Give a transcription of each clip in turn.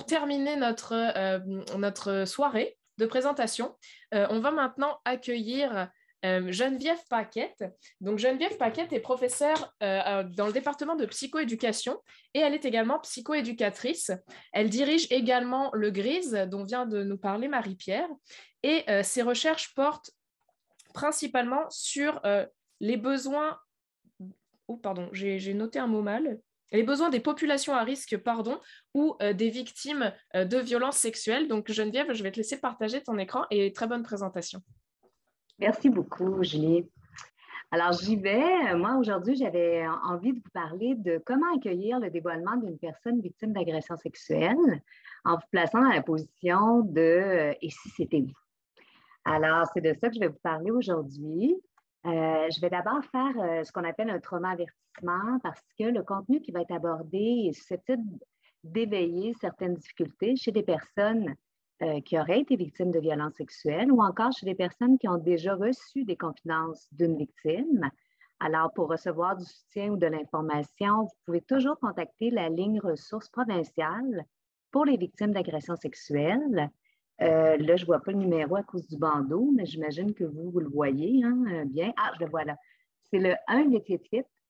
pour terminer notre soirée de présentation, on va maintenant accueillir Geneviève Paquette. Donc, Geneviève Paquette est professeure dans le département de psychoéducation et elle est également psychoéducatrice. Elle dirige également le GRISE, dont vient de nous parler Marie-Pierre, et ses recherches portent principalement sur les besoins... Oh, pardon, j'ai noté un mot mal. Les besoins des populations à risque, ou des victimes de violences sexuelles. Donc, Geneviève, je vais te laisser partager ton écran et très bonne présentation. Merci beaucoup, Julie. Alors, j'y vais. Moi, aujourd'hui, j'avais envie de vous parler de comment accueillir le dévoilement d'une personne victime d'agression sexuelle en vous plaçant dans la position de « et si c'était vous ». Alors, c'est de ça que je vais vous parler aujourd'hui. Je vais d'abord faire ce qu'on appelle un trauma avertissement parce que le contenu qui va être abordé est susceptible d'éveiller certaines difficultés chez des personnes qui auraient été victimes de violences sexuelles ou encore chez des personnes qui ont déjà reçu des confidences d'une victime. Alors, pour recevoir du soutien ou de l'information, vous pouvez toujours contacter la ligne ressources provinciale pour les victimes d'agressions sexuelles. Là, je ne vois pas le numéro à cause du bandeau, mais j'imagine que vous le voyez bien. Ah, je le vois là. C'est le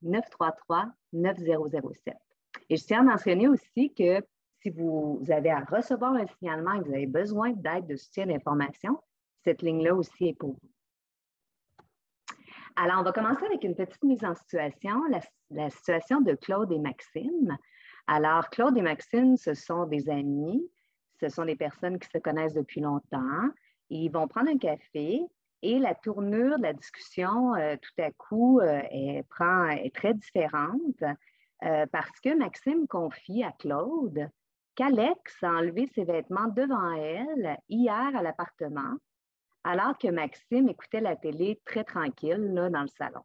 1-888-933-9007. Et je tiens à mentionner aussi que si vous avez à recevoir un signalement et que vous avez besoin d'aide, de soutien, d'information, cette ligne-là aussi est pour vous. Alors, on va commencer avec une petite mise en situation, la situation de Claude et Maxime. Alors, Claude et Maxime, ce sont des amis. Ce sont des personnes qui se connaissent depuis longtemps. Ils vont prendre un café et la tournure de la discussion, tout à coup, est très différente parce que Maxime confie à Claude qu'Alex a enlevé ses vêtements devant elle hier à l'appartement, alors que Maxime écoutait la télé très tranquille là, dans le salon.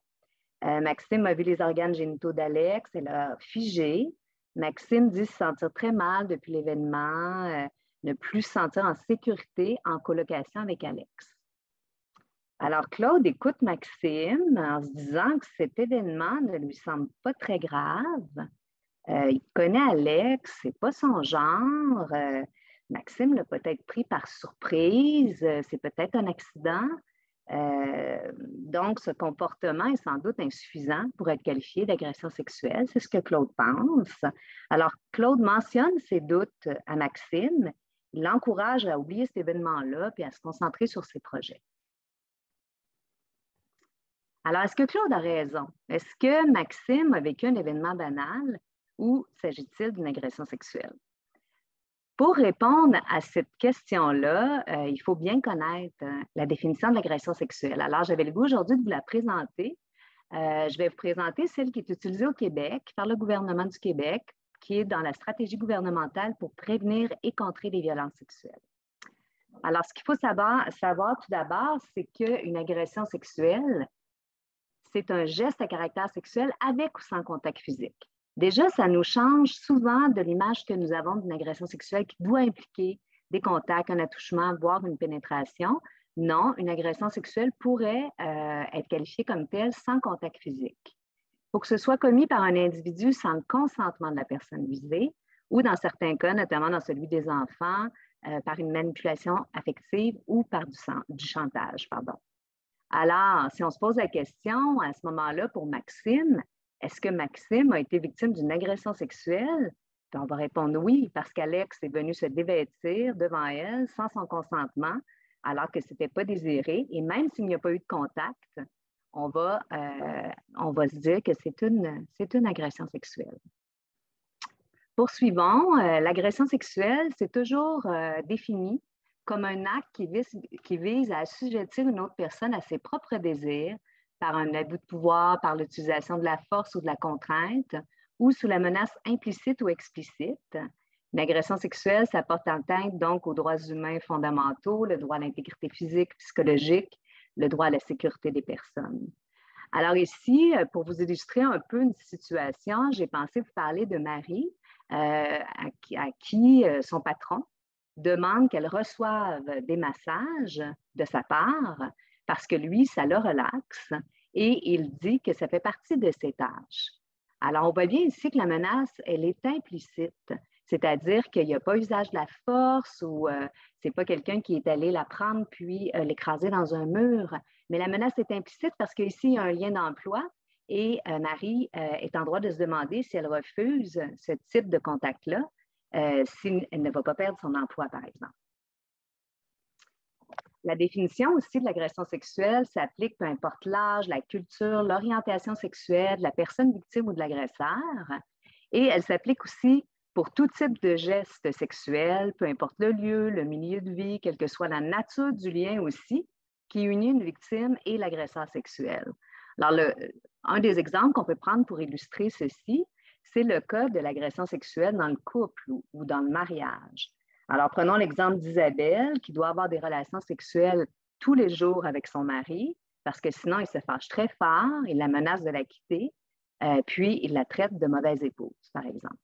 Maxime a vu les organes génitaux d'Alex, elle a figé. Maxime dit se sentir très mal depuis l'événement, ne plus se sentir en sécurité en colocation avec Alex. Alors, Claude écoute Maxime en se disant que cet événement ne lui semble pas très grave. Il connaît Alex, c'est pas son genre. Maxime l'a peut-être pris par surprise, c'est peut-être un accident. Donc, ce comportement est sans doute insuffisant pour être qualifié d'agression sexuelle. C'est ce que Claude pense. Alors, Claude mentionne ses doutes à Maxime. Il l'encourage à oublier cet événement-là puis à se concentrer sur ses projets. Alors, est-ce que Claude a raison? Est-ce que Maxime a vécu un événement banal ou s'agit-il d'une agression sexuelle? Pour répondre à cette question-là, il faut bien connaître la définition de l'agression sexuelle. Alors, j'avais le goût aujourd'hui de vous la présenter. Je vais vous présenter celle qui est utilisée au Québec par le gouvernement du Québec, qui est dans la stratégie gouvernementale pour prévenir et contrer les violences sexuelles. Alors, ce qu'il faut savoir tout d'abord, c'est qu'une agression sexuelle, c'est un geste à caractère sexuel avec ou sans contact physique. Déjà, ça nous change souvent de l'image que nous avons d'une agression sexuelle qui doit impliquer des contacts, un attouchement, voire une pénétration. Non, une agression sexuelle pourrait être qualifiée comme telle sans contact physique. Il faut que ce soit commis par un individu sans le consentement de la personne visée ou dans certains cas, notamment dans celui des enfants, par une manipulation affective ou par du chantage. Alors, si on se pose la question à ce moment-là pour Maxime, est-ce que Maxime a été victime d'une agression sexuelle? Puis on va répondre oui, parce qu'Alex est venu se dévêtir devant elle sans son consentement, alors que ce n'était pas désiré. Et même s'il n'y a pas eu de contact, on va se dire que c'est une agression sexuelle. Poursuivons, l'agression sexuelle, c'est toujours défini comme un acte qui vise à assujettir une autre personne à ses propres désirs par un abus de pouvoir, par l'utilisation de la force ou de la contrainte, ou sous la menace implicite ou explicite. Une agression sexuelle, ça porte atteinte donc aux droits humains fondamentaux, le droit à l'intégrité physique, psychologique, le droit à la sécurité des personnes. Alors ici, pour vous illustrer un peu une situation, j'ai pensé vous parler de Marie, à qui son patron demande qu'elle reçoive des massages de sa part parce que lui, ça le relaxe et il dit que ça fait partie de ses tâches. Alors, on voit bien ici que la menace, elle est implicite. C'est-à-dire qu'il n'y a pas usage de la force ou c'est pas quelqu'un qui est allé la prendre puis l'écraser dans un mur. Mais la menace est implicite parce qu'ici, il y a un lien d'emploi et Marie est en droit de se demander si elle refuse ce type de contact-là, si elle ne va pas perdre son emploi, par exemple. La définition aussi de l'agression sexuelle s'applique peu importe l'âge, la culture, l'orientation sexuelle de la personne victime ou de l'agresseur. Et elle s'applique aussi pour tout type de geste sexuel, peu importe le lieu, le milieu de vie, quelle que soit la nature du lien aussi, qui unit une victime et l'agresseur sexuel. Alors, un des exemples qu'on peut prendre pour illustrer ceci, c'est le cas de l'agression sexuelle dans le couple ou dans le mariage. Alors, prenons l'exemple d'Isabelle, qui doit avoir des relations sexuelles tous les jours avec son mari, parce que sinon, il se fâche très fort, il la menace de la quitter, puis il la traite de mauvaise épouse, par exemple.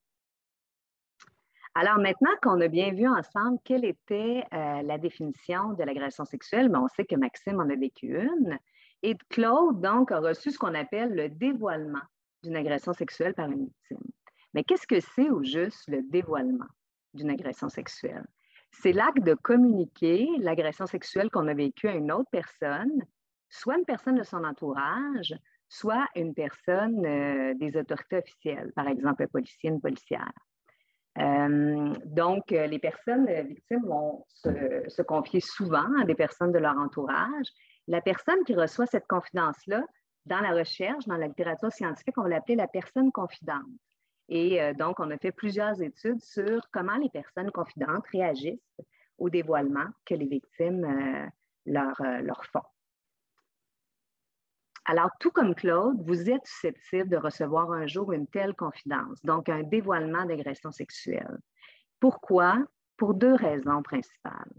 Alors, maintenant qu'on a bien vu ensemble quelle était la définition de l'agression sexuelle, bien, on sait que Maxime en a vécu une, et Claude, donc, a reçu ce qu'on appelle le dévoilement d'une agression sexuelle par une victime. Mais qu'est-ce que c'est au juste le dévoilement d'une agression sexuelle? C'est l'acte de communiquer l'agression sexuelle qu'on a vécue à une autre personne, soit une personne de son entourage, soit une personne des autorités officielles, par exemple un policier, une policière. Donc, les personnes victimes vont se confier souvent à des personnes de leur entourage. La personne qui reçoit cette confidence-là, dans la recherche, dans la littérature scientifique, on va l'appeler la personne confidente. Et donc, on a fait plusieurs études sur comment les personnes confidentes réagissent au dévoilement que les victimes leur font. Alors, tout comme Claude, vous êtes susceptible de recevoir un jour une telle confidence, donc un dévoilement d'agression sexuelle. Pourquoi? Pour deux raisons principales.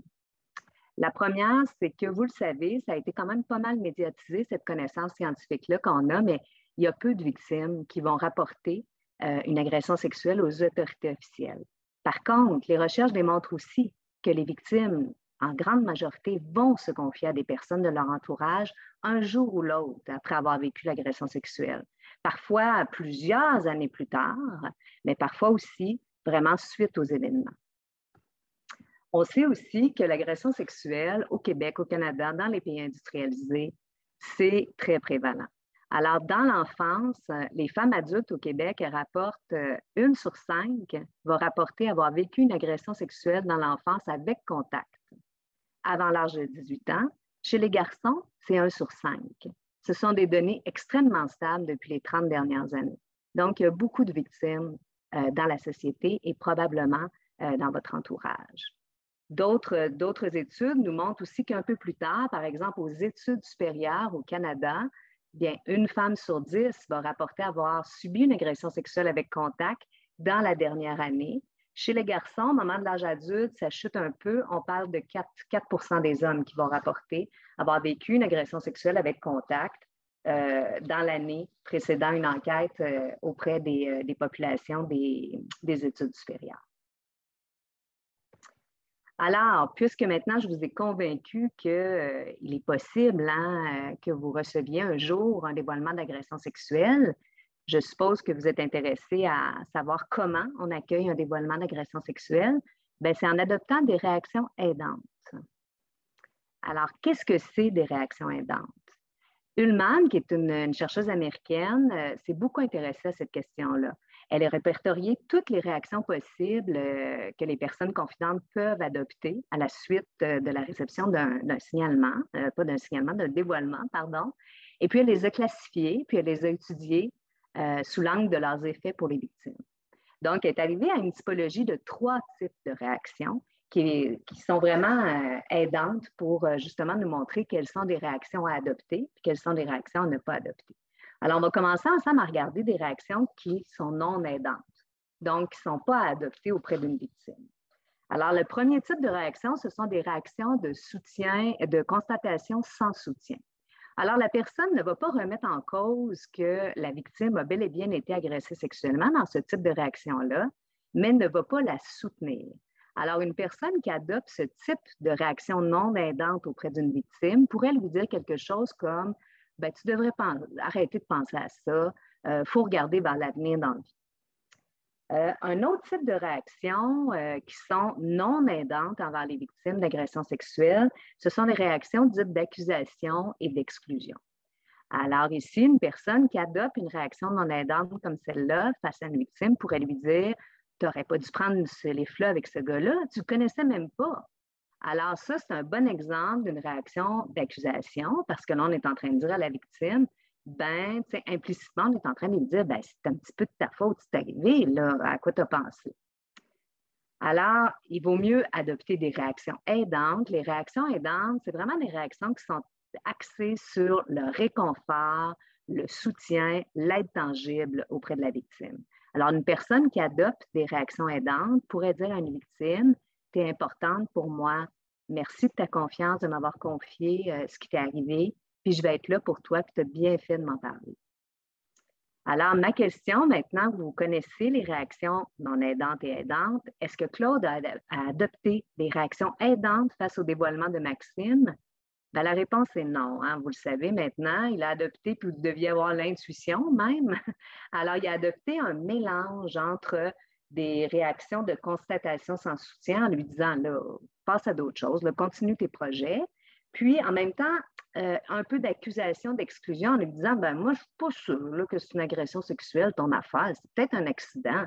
La première, c'est que vous le savez, ça a été quand même pas mal médiatisé, cette connaissance scientifique-là qu'on a, mais il y a peu de victimes qui vont rapporter une agression sexuelle aux autorités officielles. Par contre, les recherches démontrent aussi que les victimes, en grande majorité, vont se confier à des personnes de leur entourage un jour ou l'autre après avoir vécu l'agression sexuelle. Parfois plusieurs années plus tard, mais parfois aussi vraiment suite aux événements. On sait aussi que l'agression sexuelle au Québec, au Canada, dans les pays industrialisés, c'est très prévalent. Alors, dans l'enfance, les femmes adultes au Québec, elles rapportent 1 sur 5 va rapporter avoir vécu une agression sexuelle dans l'enfance avec contact avant l'âge de 18 ans. Chez les garçons, c'est 1 sur 5. Ce sont des données extrêmement stables depuis les 30 dernières années. Donc, il y a beaucoup de victimes dans la société et probablement dans votre entourage. D'autres études nous montrent aussi qu'un peu plus tard, par exemple aux études supérieures au Canada, bien, 1 femme sur 10 va rapporter avoir subi une agression sexuelle avec contact dans la dernière année. Chez les garçons, au moment de l'âge adulte, ça chute un peu. On parle de 4% des hommes qui vont rapporter avoir vécu une agression sexuelle avec contact dans l'année précédant une enquête auprès des populations des études supérieures. Alors, puisque maintenant je vous ai convaincu qu'il est possible que vous receviez un jour un dévoilement d'agression sexuelle, je suppose que vous êtes intéressé à savoir comment on accueille un dévoilement d'agression sexuelle. Bien, c'est en adoptant des réactions aidantes. Alors, qu'est-ce que c'est des réactions aidantes? Ullman, qui est une chercheuse américaine, s'est beaucoup intéressée à cette question-là. Elle a répertorié toutes les réactions possibles que les personnes confidentes peuvent adopter à la suite de la réception d'un signalement, pas d'un signalement, d'un dévoilement, pardon. Et puis, elle les a classifiées, puis elle les a étudiées sous l'angle de leurs effets pour les victimes. Donc, elle est arrivée à une typologie de 3 types de réactions qui sont vraiment aidantes pour justement nous montrer quelles sont des réactions à adopter et quelles sont des réactions à ne pas adopter. Alors, on va commencer ensemble à regarder des réactions qui sont non aidantes, donc qui ne sont pas à adopter auprès d'une victime. Alors, le premier type de réaction, ce sont des réactions de soutien, de constatation sans soutien. Alors, la personne ne va pas remettre en cause que la victime a bel et bien été agressée sexuellement dans ce type de réaction-là, mais ne va pas la soutenir. Alors, une personne qui adopte ce type de réaction non aidante auprès d'une victime pourrait lui dire quelque chose comme « ben, tu devrais arrêter de penser à ça, il faut regarder vers l'avenir dans la vie ». Un autre type de réactions qui sont non aidantes envers les victimes d'agressions sexuelles, ce sont les réactions dites d'accusation et d'exclusion. Alors ici, une personne qui adopte une réaction non aidante comme celle-là face à une victime pourrait lui dire « Tu n'aurais pas dû prendre les fleurs avec ce gars-là, tu ne le connaissais même pas. » Alors ça, c'est un bon exemple d'une réaction d'accusation parce que là, on est en train de dire à la victime, ben, implicitement, on est en train de lui dire, ben, c'est un petit peu de ta faute, c'est arrivé, là, à quoi tu as pensé? Alors, il vaut mieux adopter des réactions aidantes. Les réactions aidantes, c'est vraiment des réactions qui sont axées sur le réconfort, le soutien, l'aide tangible auprès de la victime. Alors, une personne qui adopte des réactions aidantes pourrait dire à une victime, tu es importante pour moi, merci de ta confiance, de m'avoir confié ce qui t'est arrivé, puis je vais être là pour toi, puis tu as bien fait de m'en parler. Alors, ma question, maintenant que vous connaissez les réactions non aidantes et aidantes, est-ce que Claude a adopté des réactions aidantes face au dévoilement de Maxime? Bien, la réponse est non, hein, vous le savez maintenant. Il a adopté, puis vous deviez avoir l'intuition même. Alors, il a adopté un mélange entre des réactions de constatation sans soutien en lui disant, là, passe à d'autres choses, là, continue tes projets. Puis, en même temps, un peu d'accusation d'exclusion en lui disant, ben moi, je ne suis pas sûre là, que c'est une agression sexuelle, ton affaire, c'est peut-être un accident.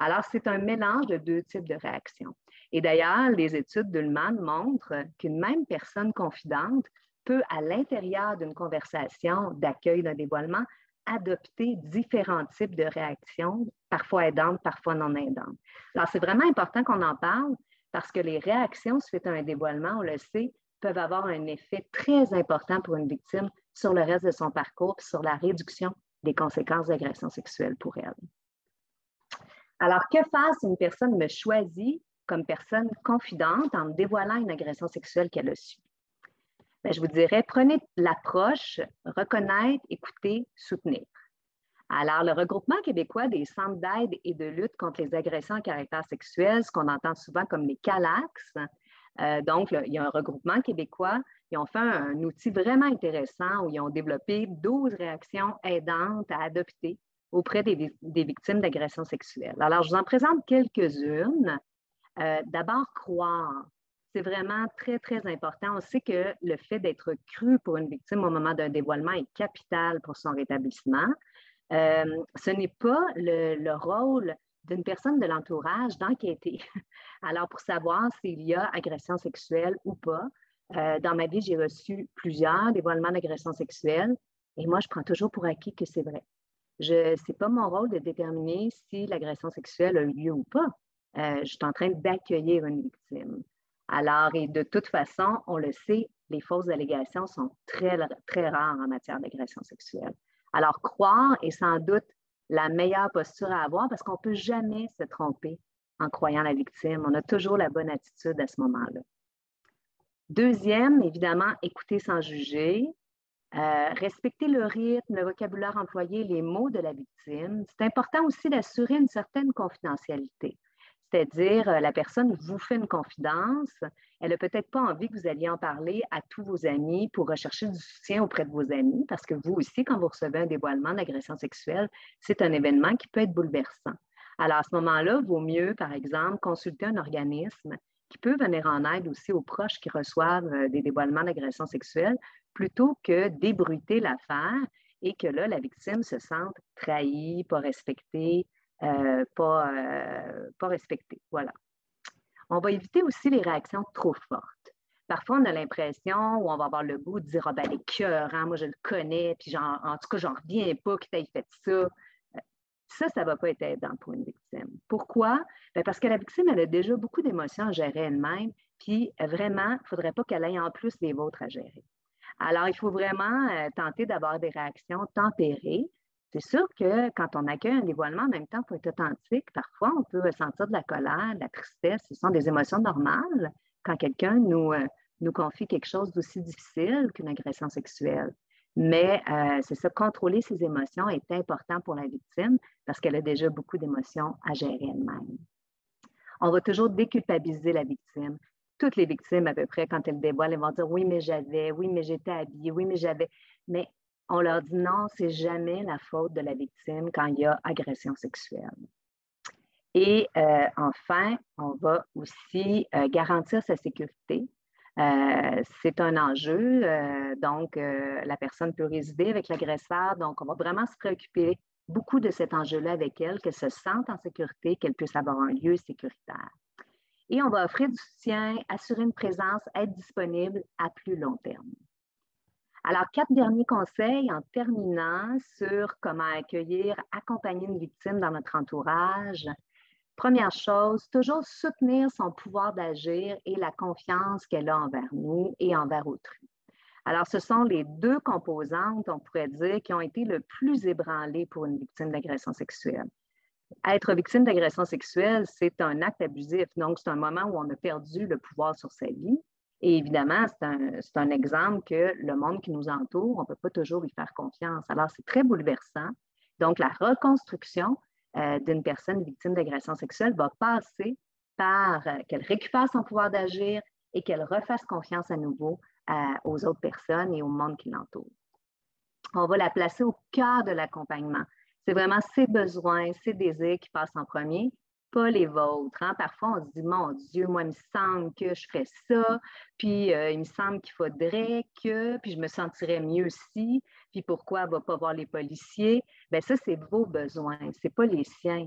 Alors, c'est un mélange de deux types de réactions. Et d'ailleurs, les études d'Ullman montrent qu'une même personne confidente peut, à l'intérieur d'une conversation d'accueil d'un dévoilement, adopter différents types de réactions, parfois aidantes, parfois non aidantes. Alors, c'est vraiment important qu'on en parle parce que les réactions suite à un dévoilement, on le sait, peuvent avoir un effet très important pour une victime sur le reste de son parcours et sur la réduction des conséquences d'agression sexuelle pour elle. Alors, que faire si une personne me choisit comme personne confidente en me dévoilant une agression sexuelle qu'elle a subie? Bien, je vous dirais, prenez l'approche reconnaître, écouter, soutenir. Alors, le Regroupement québécois des centres d'aide et de lutte contre les agressions à caractère sexuel, ce qu'on entend souvent comme les CALAX, donc, il y a un regroupement québécois. Ils ont fait un outil vraiment intéressant où ils ont développé 12 réactions aidantes à adopter auprès des victimes d'agressions sexuelles. Alors, je vous en présente quelques-unes. D'abord, croire. C'est vraiment très, très important. On sait que le fait d'être cru pour une victime au moment d'un dévoilement est capital pour son rétablissement. Ce n'est pas le rôle d'une personne de l'entourage d'enquêter. Alors, pour savoir s'il y a agression sexuelle ou pas, dans ma vie, j'ai reçu plusieurs dévoilements d'agression sexuelle et moi, je prends toujours pour acquis que c'est vrai. Ce n'est pas mon rôle de déterminer si l'agression sexuelle a eu lieu ou pas. Je suis en train d'accueillir une victime. Alors, et de toute façon, on le sait, les fausses allégations sont très, très rares en matière d'agression sexuelle. Alors, croire est sans doute la meilleure posture à avoir parce qu'on ne peut jamais se tromper en croyant la victime. On a toujours la bonne attitude à ce moment-là. Deuxième, évidemment, écouter sans juger, respecter le rythme, le vocabulaire employé, les mots de la victime. C'est important aussi d'assurer une certaine confidentialité. C'est-à-dire, la personne vous fait une confidence, elle n'a peut-être pas envie que vous alliez en parler à tous vos amis pour rechercher du soutien auprès de vos amis, parce que vous aussi, quand vous recevez un dévoilement d'agression sexuelle, c'est un événement qui peut être bouleversant. Alors, à ce moment-là, il vaut mieux, par exemple, consulter un organisme qui peut venir en aide aussi aux proches qui reçoivent des dévoilements d'agression sexuelle, plutôt que d'ébruiter l'affaire et que là, la victime se sente trahie, pas respectée, pas respectée. Voilà. On va éviter aussi les réactions trop fortes. Parfois, on a l'impression ou on va avoir le goût de dire « Ah ben, les cœurs, hein, moi je le connais, puis en tout cas, j'en reviens pas que tu aies fait ça. » Ça ne va pas être aidant pour une victime. Pourquoi? Bien, parce que la victime, elle a déjà beaucoup d'émotions à gérer elle-même, puis vraiment, il ne faudrait pas qu'elle ait en plus les vôtres à gérer. Alors, il faut vraiment tenter d'avoir des réactions tempérées. C'est sûr que quand on accueille un dévoilement, en même temps, il faut être authentique. Parfois, on peut ressentir de la colère, de la tristesse. Ce sont des émotions normales quand quelqu'un nous confie quelque chose d'aussi difficile qu'une agression sexuelle. Mais c'est ça, contrôler ses émotions est important pour la victime parce qu'elle a déjà beaucoup d'émotions à gérer elle-même. On va toujours déculpabiliser la victime. Toutes les victimes, à peu près, quand elles dévoilent, elles vont dire « Oui, mais j'avais, oui, mais j'étais habillée, oui, mais j'avais… » Mais on leur dit non, c'est jamais la faute de la victime quand il y a agression sexuelle. Et enfin, on va aussi garantir sa sécurité. C'est un enjeu, donc la personne peut résider avec l'agresseur, donc on va vraiment se préoccuper beaucoup de cet enjeu-là avec elle, qu'elle se sente en sécurité, qu'elle puisse avoir un lieu sécuritaire. Et on va offrir du soutien, assurer une présence, être disponible à plus long terme. Alors, 4 derniers conseils en terminant sur comment accueillir, accompagner une victime dans notre entourage. Première chose, toujours soutenir son pouvoir d'agir et la confiance qu'elle a envers nous et envers autrui. Alors, ce sont les deux composantes, on pourrait dire, qui ont été le plus ébranlées pour une victime d'agression sexuelle. Être victime d'agression sexuelle, c'est un acte abusif, donc c'est un moment où on a perdu le pouvoir sur sa vie. Et évidemment, c'est un exemple que le monde qui nous entoure, on ne peut pas toujours y faire confiance. Alors, c'est très bouleversant. Donc, la reconstruction d'une personne victime d'agression sexuelle va passer par qu'elle récupère son pouvoir d'agir et qu'elle refasse confiance à nouveau aux autres personnes et au monde qui l'entoure. On va la placer au cœur de l'accompagnement. C'est vraiment ses besoins, ses désirs qui passent en premier, pas les vôtres. Hein? Parfois, on se dit, mon Dieu, moi, il me semble que je ferais ça, puis il me semble qu'il faudrait que, puis je me sentirais mieux si, puis pourquoi elle ne va pas voir les policiers? Bien, ça, c'est vos besoins, ce n'est pas les siens.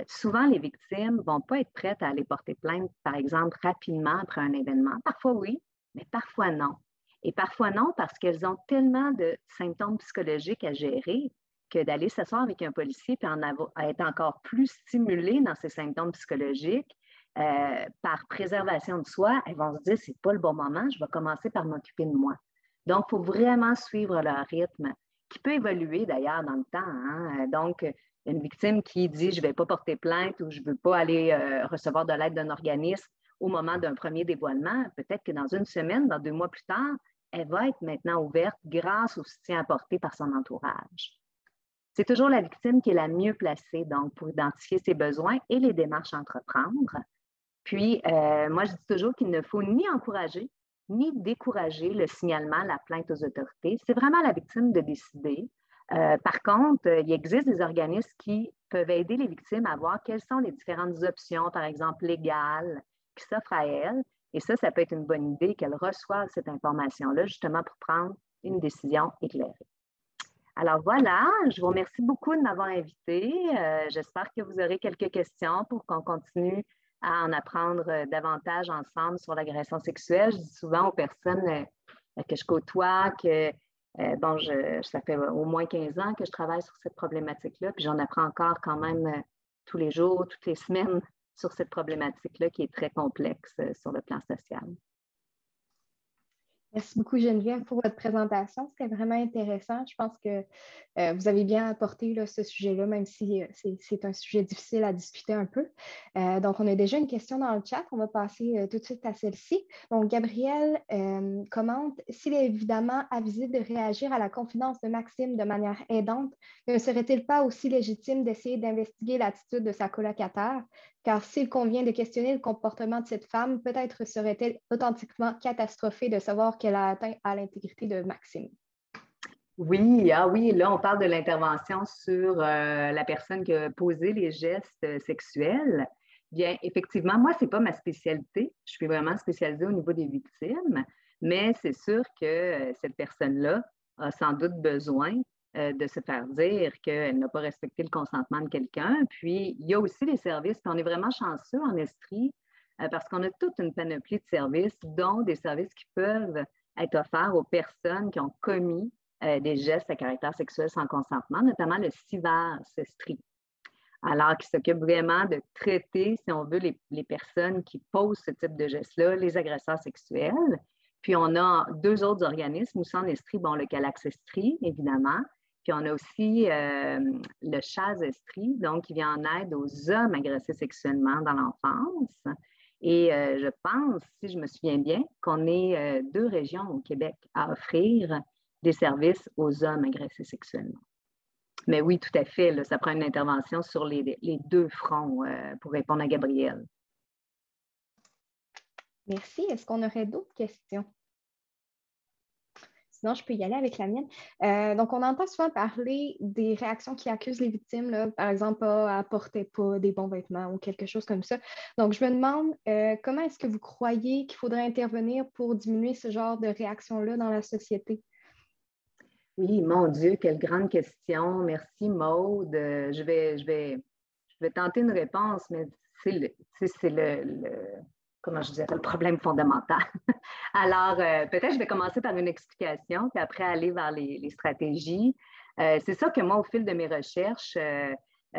Souvent, les victimes ne vont pas être prêtes à aller porter plainte, par exemple, rapidement après un événement. Parfois, oui, mais parfois, non. Et parfois, non, parce qu'elles ont tellement de symptômes psychologiques à gérer que d'aller s'asseoir avec un policier et être encore plus stimulé dans ces symptômes psychologiques, par préservation de soi, elles vont se dire, c'est pas le bon moment, je vais commencer par m'occuper de moi. Donc, il faut vraiment suivre leur rythme, qui peut évoluer d'ailleurs dans le temps. Hein? Donc, une victime qui dit, je ne vais pas porter plainte ou je ne veux pas aller recevoir de l'aide d'un organisme au moment d'un premier dévoilement, peut-être que dans une semaine, dans 2 mois plus tard, elle va être maintenant ouverte grâce au soutien apporté par son entourage. C'est toujours la victime qui est la mieux placée donc, pour identifier ses besoins et les démarches à entreprendre. Puis, moi, je dis toujours qu'il ne faut ni encourager ni décourager le signalement, la plainte aux autorités. C'est vraiment à la victime de décider. Par contre, il existe des organismes qui peuvent aider les victimes à voir quelles sont les différentes options, par exemple légales, qui s'offrent à elles. Et ça peut être une bonne idée qu'elles reçoivent cette information-là, justement pour prendre une décision éclairée. Alors voilà, je vous remercie beaucoup de m'avoir invité. J'espère que vous aurez quelques questions pour qu'on continue à en apprendre davantage ensemble sur l'agression sexuelle. Je dis souvent aux personnes que je côtoie que, ça fait au moins 15 ans que je travaille sur cette problématique-là, puis j'en apprends encore quand même tous les jours, toutes les semaines sur cette problématique-là qui est très complexe sur le plan social. Merci beaucoup, Geneviève, pour votre présentation. C'était vraiment intéressant. Je pense que vous avez bien apporté là, ce sujet-là, même si c'est un sujet difficile à discuter un peu. Donc, on a déjà une question dans le chat. On va passer tout de suite à celle-ci. Donc, Gabrielle commente, « S'il est évidemment avisé de réagir à la confidence de Maxime de manière aidante, ne serait-il pas aussi légitime d'essayer d'investiguer l'attitude de sa colocataire? Car s'il convient de questionner le comportement de cette femme, peut-être serait-elle authentiquement catastrophée de savoir qu'elle a atteint à l'intégrité de Maxime. » Oui, oui, là, on parle de l'intervention sur la personne qui a posé les gestes sexuels. Bien, effectivement, moi, ce n'est pas ma spécialité. Je suis vraiment spécialisée au niveau des victimes, mais c'est sûr que cette personne-là a sans doute besoin de se faire dire qu'elle n'a pas respecté le consentement de quelqu'un. Puis, il y a aussi les services, puis on est vraiment chanceux en Estrie parce qu'on a toute une panoplie de services, dont des services qui peuvent être offerts aux personnes qui ont commis des gestes à caractère sexuel sans consentement, notamment le CIVAS Estrie. Alors, qui s'occupe vraiment de traiter, si on veut, les personnes qui posent ce type de gestes-là, les agresseurs sexuels. Puis, on a 2 autres organismes aussi en Estrie, bon, le Calax Estrie, évidemment. Puis, on a aussi le Chaz Estrie, donc qui vient en aide aux hommes agressés sexuellement dans l'enfance. Et je pense, si je me souviens bien, qu'on est 2 régions au Québec à offrir des services aux hommes agressés sexuellement. Mais oui, tout à fait, là, ça prend une intervention sur les 2 fronts pour répondre à Gabrielle. Merci. Est-ce qu'on aurait d'autres questions? sinon, je peux y aller avec la mienne. Donc, on entend souvent parler des réactions qui accusent les victimes, là, par exemple, à porter pas des bons vêtements ou quelque chose comme ça. Donc, je me demande comment est-ce que vous croyez qu'il faudrait intervenir pour diminuer ce genre de réaction-là dans la société? Oui, mon Dieu, quelle grande question. Merci, Maude. Je vais tenter une réponse, mais comment je dirais, le problème fondamental. Alors, peut-être je vais commencer par une explication, puis après aller vers les stratégies. C'est ça que moi, au fil de mes recherches,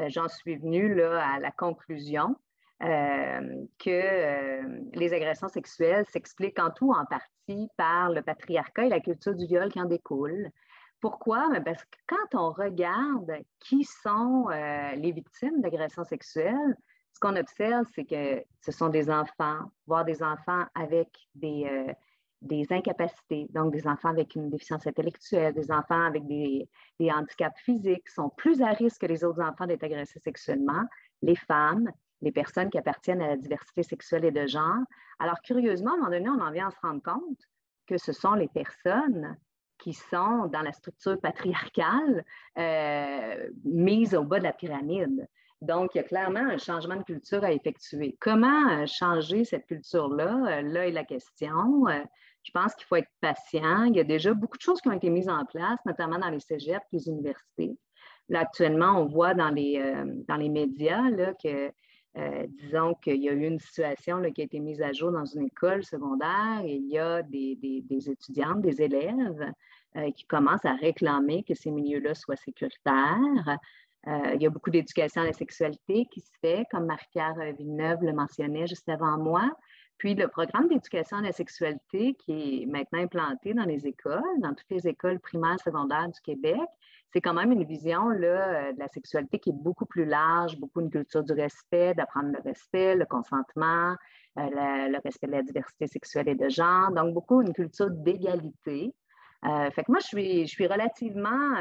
j'en suis venue là, à la conclusion que les agressions sexuelles s'expliquent en tout en partie par le patriarcat et la culture du viol qui en découle. Pourquoi? Parce que quand on regarde qui sont les victimes d'agressions sexuelles, ce qu'on observe, c'est que ce sont des enfants, voire des enfants avec des incapacités, donc des enfants avec une déficience intellectuelle, des enfants avec des handicaps physiques, sont plus à risque que les autres enfants d'être agressés sexuellement, les femmes, les personnes qui appartiennent à la diversité sexuelle et de genre. Alors, curieusement, à un moment donné, on en vient à se rendre compte que ce sont les personnes qui sont dans la structure patriarcale mise au bas de la pyramide. Donc, il y a clairement un changement de culture à effectuer. Comment changer cette culture-là? Là est la question. Je pense qu'il faut être patient. Il y a déjà beaucoup de choses qui ont été mises en place, notamment dans les cégeps, les universités. Là, actuellement, on voit dans les médias là, que disons qu'il y a eu une situation là, qui a été mise à jour dans une école secondaire et il y a des étudiantes, des élèves qui commencent à réclamer que ces milieux-là soient sécuritaires. Il y a beaucoup d'éducation à la sexualité qui se fait, comme Marie-Pierre Villeneuve le mentionnait juste avant moi. Puis le programme d'éducation à la sexualité qui est maintenant implanté dans les écoles, dans toutes les écoles primaires, secondaires du Québec, c'est quand même une vision là, de la sexualité qui est beaucoup plus large, beaucoup une culture du respect, d'apprendre le respect, le consentement, le respect de la diversité sexuelle et de genre, donc beaucoup une culture d'égalité. Fait que moi, je suis relativement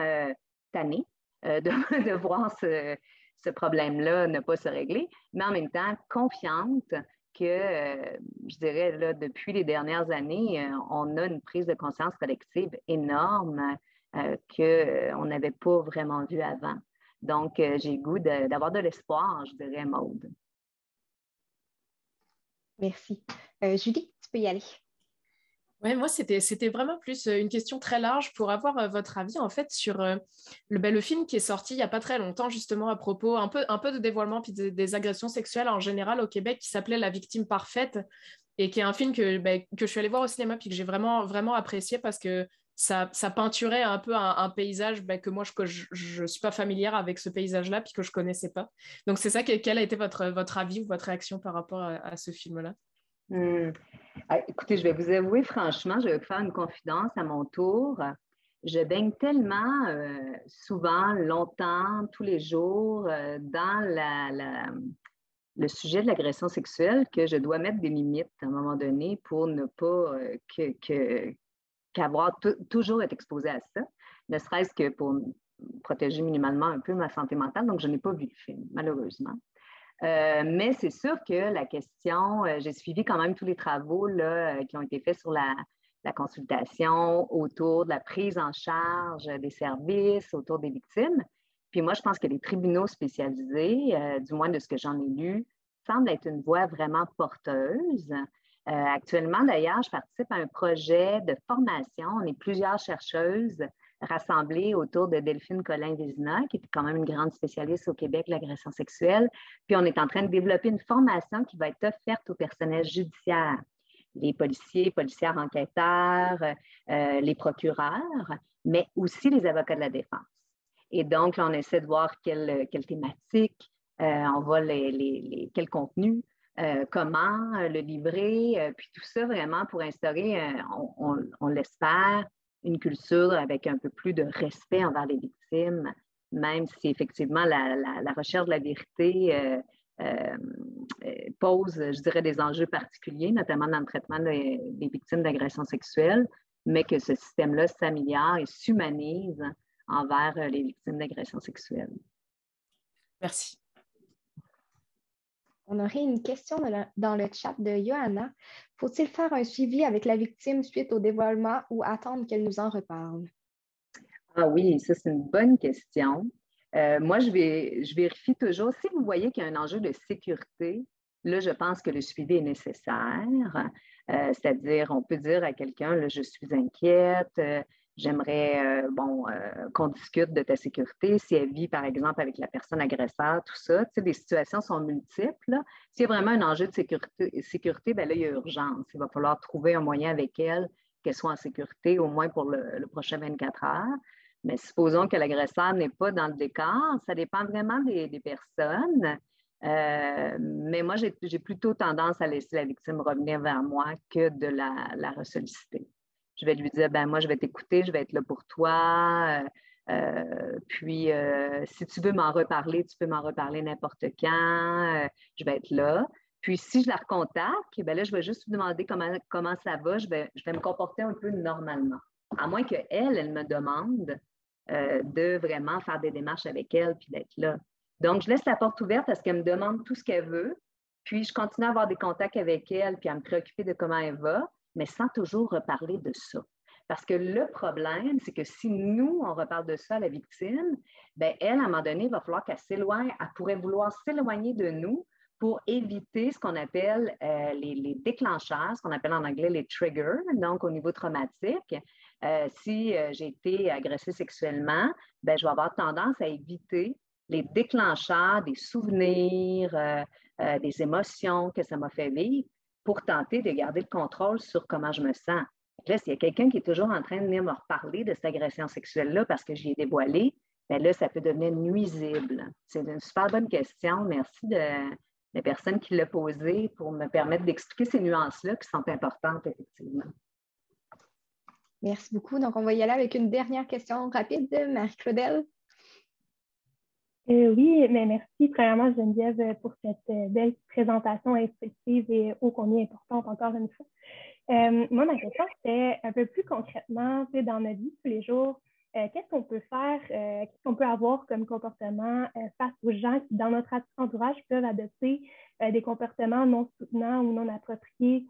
tannée de voir ce problème-là ne pas se régler, mais en même temps confiante que, je dirais, là, depuis les dernières années, on a une prise de conscience collective énorme qu'on n'avait pas vraiment vu avant. Donc, j'ai le goût d'avoir de l'espoir, je dirais, Maude. Merci. Julie, tu peux y aller. Ouais, moi, c'était vraiment plus une question très large pour avoir votre avis en fait sur le film qui est sorti il n'y a pas très longtemps, justement, à propos un peu de dévoilement puis des agressions sexuelles en général au Québec, qui s'appelait La victime parfaite et qui est un film que je suis allée voir au cinéma puis que j'ai vraiment, vraiment apprécié parce que ça peinturait un peu un paysage que moi, je suis pas familière avec ce paysage-là puis que je connaissais pas. Donc, c'est ça, quel a été votre avis ou votre réaction par rapport à ce film-là? Écoutez, je vais vous avouer franchement, je vais vous faire une confidence à mon tour. Je baigne tellement souvent, longtemps, tous les jours dans le sujet de l'agression sexuelle que je dois mettre des limites à un moment donné pour ne pas qu'avoir toujours être exposée à ça, ne serait-ce que pour protéger minimalement un peu ma santé mentale. Donc, je n'ai pas vu le film, malheureusement. Mais c'est sûr que la question, j'ai suivi quand même tous les travaux là, qui ont été faits sur la consultation autour de la prise en charge des services, autour des victimes. Puis moi, je pense que les tribunaux spécialisés, du moins de ce que j'en ai lu, semblent être une voie vraiment porteuse. Actuellement, d'ailleurs, je participe à un projet de formation. On est plusieurs chercheuses rassemblées autour de Delphine Collin-Vézina, qui est quand même une grande spécialiste au Québec de l'agression sexuelle. Puis on est en train de développer une formation qui va être offerte au personnel judiciaire, les policiers, policières enquêteurs, les procureurs, mais aussi les avocats de la défense. Et donc, là, on essaie de voir quelle thématique, on va quel contenu, comment le livrer, puis tout ça vraiment pour instaurer, on l'espère, une culture avec un peu plus de respect envers les victimes, même si effectivement la recherche de la vérité pose, je dirais, des enjeux particuliers, notamment dans le traitement des victimes d'agressions sexuelles, mais que ce système-là s'améliore et s'humanise envers les victimes d'agressions sexuelles. Merci. On aurait une question dans le chat de Johanna. Faut-il faire un suivi avec la victime suite au dévoilement ou attendre qu'elle nous en reparle? Ah oui, ça, c'est une bonne question. Moi, je vérifie toujours. Si vous voyez qu'il y a un enjeu de sécurité, là, je pense que le suivi est nécessaire. C'est-à-dire, on peut dire à quelqu'un, là, je suis inquiète, j'aimerais, qu'on discute de ta sécurité. Si elle vit, par exemple, avec la personne agresseur, tout ça, tu sais, les situations sont multiples, là. S'il y a vraiment un enjeu de sécurité, bien là, il y a urgence. Il va falloir trouver un moyen avec elle qu'elle soit en sécurité, au moins pour le prochain 24 heures. Mais supposons que l'agresseur n'est pas dans le décor, ça dépend vraiment des personnes. Mais moi, j'ai plutôt tendance à laisser la victime revenir vers moi que de la ressolliciter. Je vais lui dire, ben moi, je vais t'écouter, je vais être là pour toi. Puis, si tu veux m'en reparler, tu peux m'en reparler n'importe quand. Je vais être là. Puis, si je la recontacte, ben là, je vais juste lui demander comment ça va. Je vais me comporter un peu normalement. À moins qu'elle, elle me demande de vraiment faire des démarches avec elle puis d'être là. Donc, je laisse la porte ouverte parce qu'elle me demande tout ce qu'elle veut. Puis, je continue à avoir des contacts avec elle puis à me préoccuper de comment elle va, mais sans toujours reparler de ça. Parce que le problème, c'est que si nous, on reparle de ça à la victime, bien, elle, à un moment donné, il va falloir qu'elle s'éloigne. Elle pourrait vouloir s'éloigner de nous pour éviter ce qu'on appelle les déclencheurs, ce qu'on appelle en anglais les triggers, donc au niveau traumatique. Si j'ai été agressée sexuellement, ben, je vais avoir tendance à éviter les déclencheurs des souvenirs, des émotions que ça m'a fait vivre pour tenter de garder le contrôle sur comment je me sens. Là, s'il y a quelqu'un qui est toujours en train de venir me reparler de cette agression sexuelle-là parce que j'y ai dévoilé, bien là, ça peut devenir nuisible. C'est une super bonne question. Merci de la personne qui l'a posée pour me permettre d'expliquer ces nuances-là qui sont importantes, effectivement. Merci beaucoup. Donc, on va y aller avec une dernière question rapide de Marie-Claudel. Oui, mais merci premièrement Geneviève pour cette belle présentation instructive et ô combien importante encore une fois. Moi, ma question, c'était un peu plus concrètement, dans notre vie tous les jours, qu'est-ce qu'on peut faire, qu'est-ce qu'on peut avoir comme comportement face aux gens qui, dans notre entourage, peuvent adopter des comportements non soutenants ou non appropriés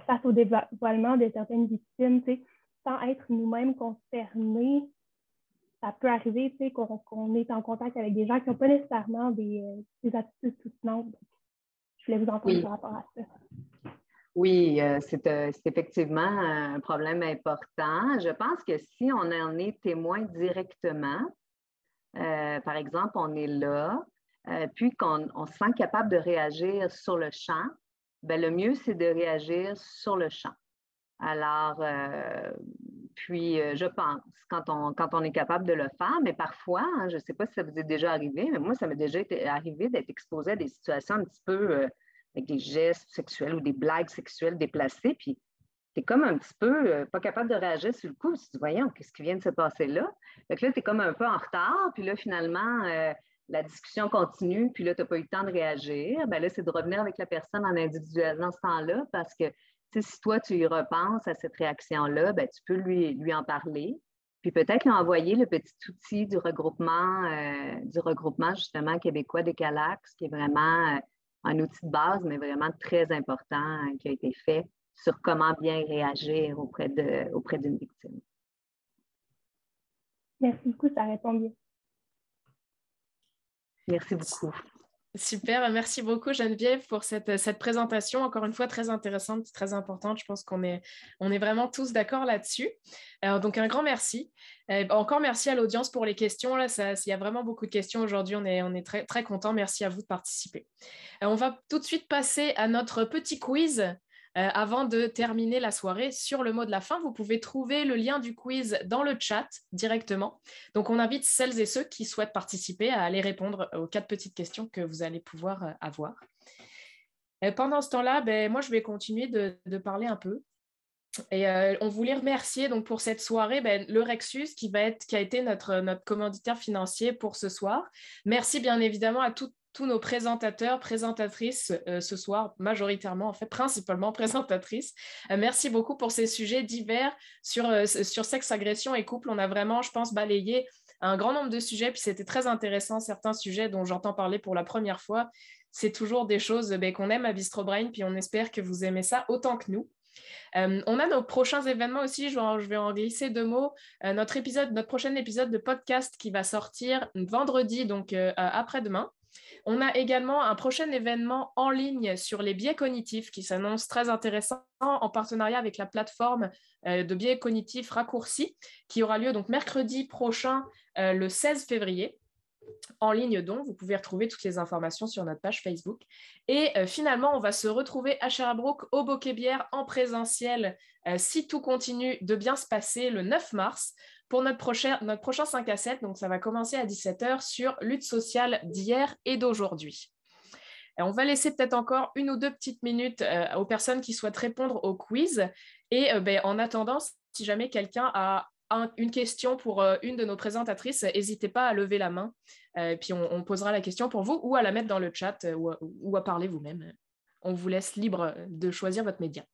face au dévoilement de certaines victimes, sans être nous-mêmes concernés. Ça peut arriver qu'on est en contact avec des gens qui n'ont pas nécessairement des attitudes soutenantes. Donc, je voulais vous entendre par rapport à ça. Oui, c'est effectivement un problème important. Je pense que si on en est témoin directement, par exemple, on est là, puis qu'on se sent capable de réagir sur le champ, bien, le mieux, c'est de réagir sur le champ. Alors, je pense, quand on est capable de le faire, mais parfois, hein, je ne sais pas si ça vous est déjà arrivé, mais moi, ça m'est déjà arrivé d'être exposée à des situations un petit peu avec des gestes sexuels ou des blagues sexuelles déplacées, puis tu es comme un petit peu pas capable de réagir sur le coup. Tu te dis, voyons, qu'est-ce qui vient de se passer là? Fait que là, tu es comme un peu en retard, puis là, finalement, la discussion continue, puis là, tu n'as pas eu le temps de réagir. Bien là, c'est de revenir avec la personne en individuel dans ce temps-là, parce que si toi, tu y repenses à cette réaction-là, bien, tu peux lui en parler. Puis peut-être lui envoyer le petit outil du regroupement justement québécois des CALACS, qui est vraiment un outil de base, mais vraiment très important, qui a été fait sur comment bien réagir auprès d'une victime. Merci beaucoup, ça répond bien. Merci beaucoup. Super, merci beaucoup Geneviève pour cette présentation, encore une fois très intéressante, très importante. Je pense qu'on est vraiment tous d'accord là-dessus. Donc un grand merci. Encore merci à l'audience pour les questions. Là, il y a vraiment beaucoup de questions aujourd'hui. On est très, très contents. Merci à vous de participer. On va tout de suite passer à notre petit quiz. Avant de terminer la soirée, sur le mot de la fin, vous pouvez trouver le lien du quiz dans le chat directement. Donc, on invite celles et ceux qui souhaitent participer à aller répondre aux 4 petites questions que vous allez pouvoir avoir. Pendant ce temps-là, moi, je vais continuer de parler un peu. Et on voulait remercier donc, pour cette soirée le Rexus qui a été notre commanditaire financier pour ce soir. Merci bien évidemment à tous nos présentateurs, présentatrices ce soir, majoritairement, en fait, principalement présentatrices. Merci beaucoup pour ces sujets divers sur sexe, agression et couple. On a vraiment, je pense, balayé un grand nombre de sujets, puis c'était très intéressant, certains sujets dont j'entends parler pour la première fois. c'est toujours des choses qu'on aime à Bistro Brain, puis on espère que vous aimez ça autant que nous. On a nos prochains événements aussi, je vais en glisser 2 mots. Notre prochain épisode de podcast qui va sortir vendredi, donc après-demain. On a également un prochain événement en ligne sur les biais cognitifs qui s'annonce très intéressant en partenariat avec la plateforme de biais cognitifs raccourcis qui aura lieu donc mercredi prochain, le 16 février. En ligne donc, vous pouvez retrouver toutes les informations sur notre page Facebook. Et finalement, on va se retrouver à Sherbrooke au Bocquet-Bière en présentiel si tout continue de bien se passer le 9 mars pour notre prochain 5 à 7. Donc ça va commencer à 17h sur lutte sociale d'hier et d'aujourd'hui. On va laisser peut-être encore 1 ou 2 petites minutes aux personnes qui souhaitent répondre au quiz. Et en attendant, si jamais quelqu'un a une question pour une de nos présentatrices, n'hésitez pas à lever la main, puis on posera la question pour vous ou à la mettre dans le chat ou à parler vous-même. On vous laisse libre de choisir votre média.